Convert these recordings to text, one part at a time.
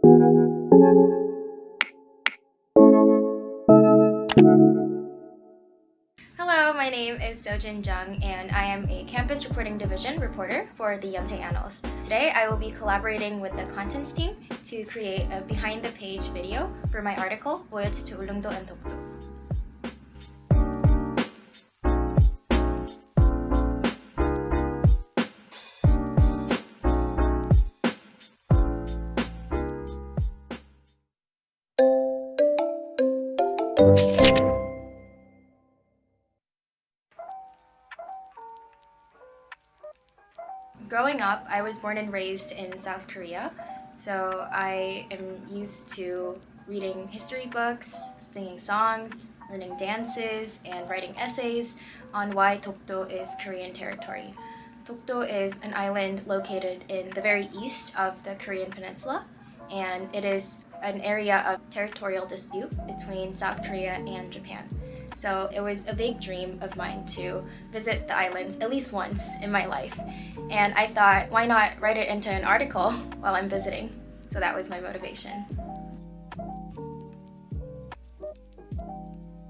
Hello, my name is So-jin Jung, and I am a Campus Reporting Division reporter for the Yonsei Annals. Today, I will be collaborating with the contents team to create a behind-the-page video for my article, Voyage to Ulleung-do and Dokdo. Growing up, I was born and raised in South Korea, so I am used to reading history books, singing songs, learning dances, and writing essays on why Dokdo is Korean territory. Dokdo is an island located in the very east of the Korean peninsula, and it is an area of territorial dispute between South Korea and Japan. So it was a big dream of mine to visit the islands at least once in my life. And I thought, why not write it into an article while I'm visiting? So that was my motivation.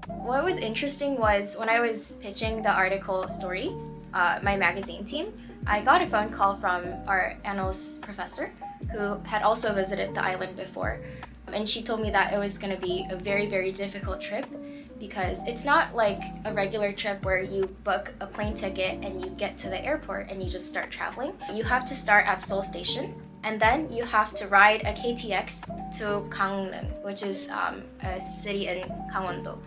What was interesting was when I was pitching the article story, my magazine team, I got a phone call from our annals professor who had also visited the island before. And she told me that it was going to be a very, very difficult trip because it's not like a regular trip where you book a plane ticket and you get to the airport and you just start traveling. You have to start at Seoul Station, and then you have to ride a KTX to Gangneung, which is a city in Gangwon-do.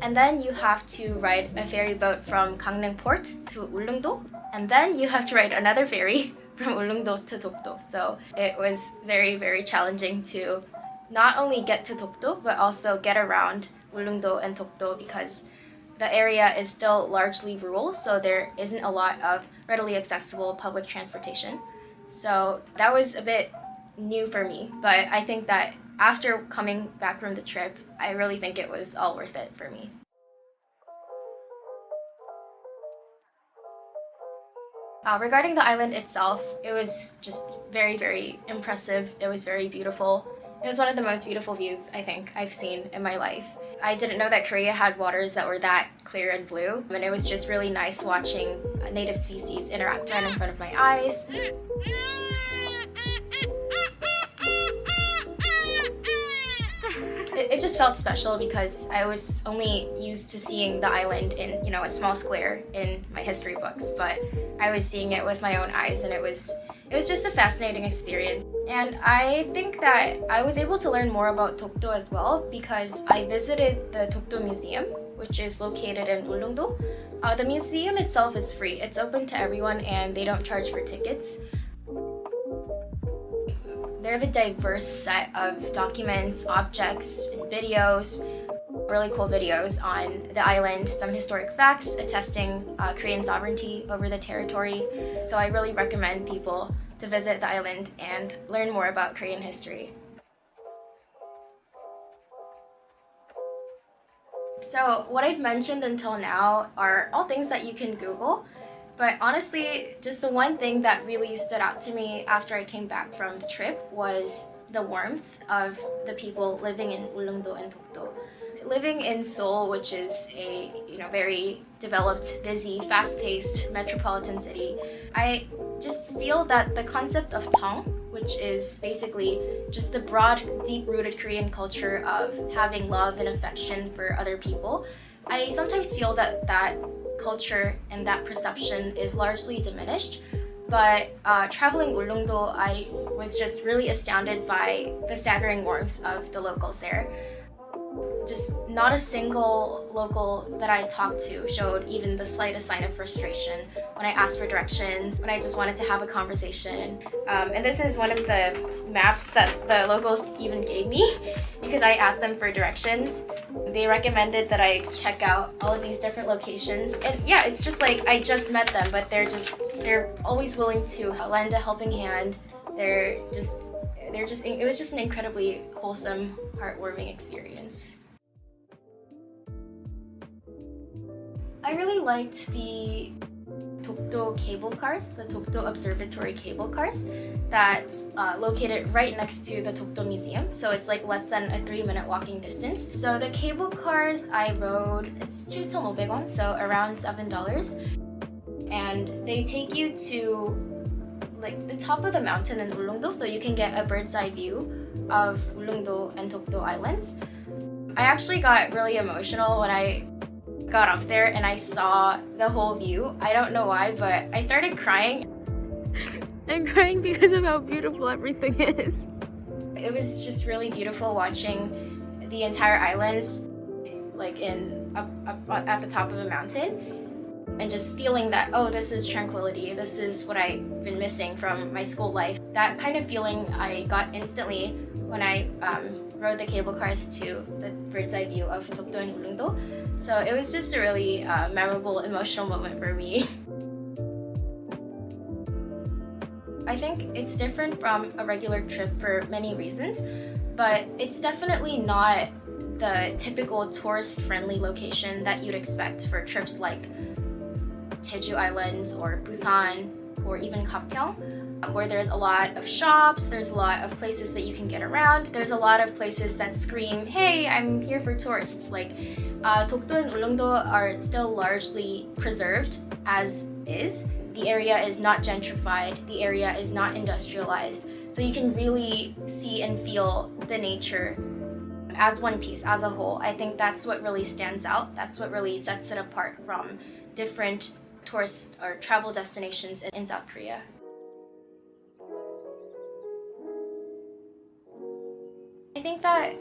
And then you have to ride a ferry boat from Gangneung Port to Ulleung-do, and then you have to ride another ferry from Ulleung-do to Dokdo. So it was very, very challenging to not only get to Dokdo, but also get around Ulleung-do and Dokdo because the area is still largely rural, so there isn't a lot of readily accessible public transportation. So that was a bit new for me, but I think that after coming back from the trip, I really think it was all worth it for me. Regarding the island itself, it was just very, very impressive. It was very beautiful. It was one of the most beautiful views I think I've seen in my life. I didn't know that Korea had waters that were that clear and blue, and it was just really nice watching native species interact right in front of my eyes. It just felt special because I was only used to seeing the island in, a small square in my history books, but I was seeing it with my own eyes, and it was just a fascinating experience. And I think that I was able to learn more about Dokdo as well because I visited the Dokdo Museum, which is located in Ulleung-do. The museum itself is free. It's open to everyone and they don't charge for tickets. They have a diverse set of documents, objects, and videos, really cool videos on the island, some historic facts attesting Korean sovereignty over the territory. So I really recommend people to visit the island and learn more about Korean history. So what I've mentioned until now are all things that you can Google, but honestly, just the one thing that really stood out to me after I came back from the trip was the warmth of the people living in Ulleung-do and Dokdo. Living in Seoul, which is a very developed, busy, fast-paced metropolitan city, I just feel that the concept of Tong, which is basically just the broad, deep-rooted Korean culture of having love and affection for other people, I sometimes feel that that culture and that perception is largely diminished. But traveling Ulleung-do, I was just really astounded by the staggering warmth of the locals there. Just not a single local that I talked to showed even the slightest sign of frustration when I asked for directions, when I just wanted to have a conversation. And this is one of the maps that the locals even gave me because I asked them for directions. They recommended that I check out all of these different locations. And yeah, it's just like I just met them, but they're always willing to lend a helping hand. It was just an incredibly wholesome, heartwarming experience. I really liked the Dokdo cable cars, the Dokdo Observatory cable cars, that's located right next to the Dokdo Museum. So it's like less than a 3-minute walking distance. So the cable cars I rode, it's 7,500원, so around $7. And they take you to like the top of the mountain in Ulleung-do, so you can get a bird's eye view of Ulleung-do and Dokdo Islands. I actually got really emotional when I got up there and I saw the whole view. I don't know why, but I started crying. I'm crying because of how beautiful everything is. It was just really beautiful watching the entire islands like up at the top of a mountain and just feeling that, oh, this is tranquility. This is what I've been missing from my school life. That kind of feeling I got instantly when I rode the cable cars to the bird's eye view of Dokdo and Ulleung-do. So it was just a really memorable, emotional moment for me. I think it's different from a regular trip for many reasons, but it's definitely not the typical tourist-friendly location that you'd expect for trips like Jeju Islands or Busan or even Gapyeong, where there's a lot of shops, there's a lot of places that you can get around, there's a lot of places that scream, hey, I'm here for tourists. Like Dokdo and Ulleung-do are still largely preserved as is. The area is not gentrified, the area is not industrialized, so you can really see and feel the nature as one piece, as a whole. I think that's what really stands out. That's what really sets it apart from different tourist or travel destinations in South Korea. I think that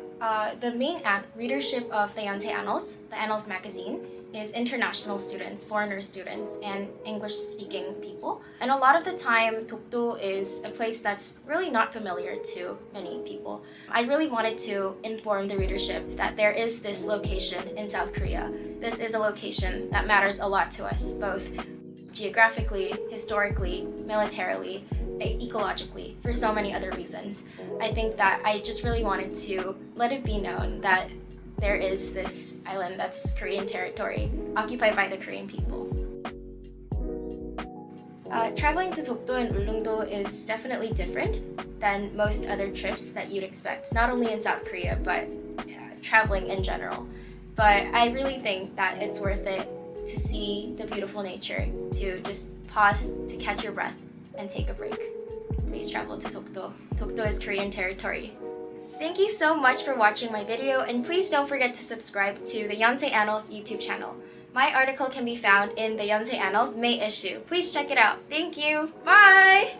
the main readership of the Yonsei Annals, the Annals Magazine, is international students, foreigner students, and English-speaking people. And a lot of the time, Dokdo is a place that's really not familiar to many people. I really wanted to inform the readership that there is this location in South Korea. This is a location that matters a lot to us, both geographically, historically, militarily, ecologically, for so many other reasons. I think that I just really wanted to let it be known that there is this island that's Korean territory, occupied by the Korean people. Traveling to Dokdo and Ulleung-do is definitely different than most other trips that you'd expect, not only in South Korea, but traveling in general. But I really think that it's worth it to see the beautiful nature, to just pause, to catch your breath, and take a break. Please travel to Dokdo. Dokdo is Korean territory. Thank you so much for watching my video, and please don't forget to subscribe to the Yonsei Annals YouTube channel. My article can be found in the Yonsei Annals May issue. Please check it out. Thank you. Bye!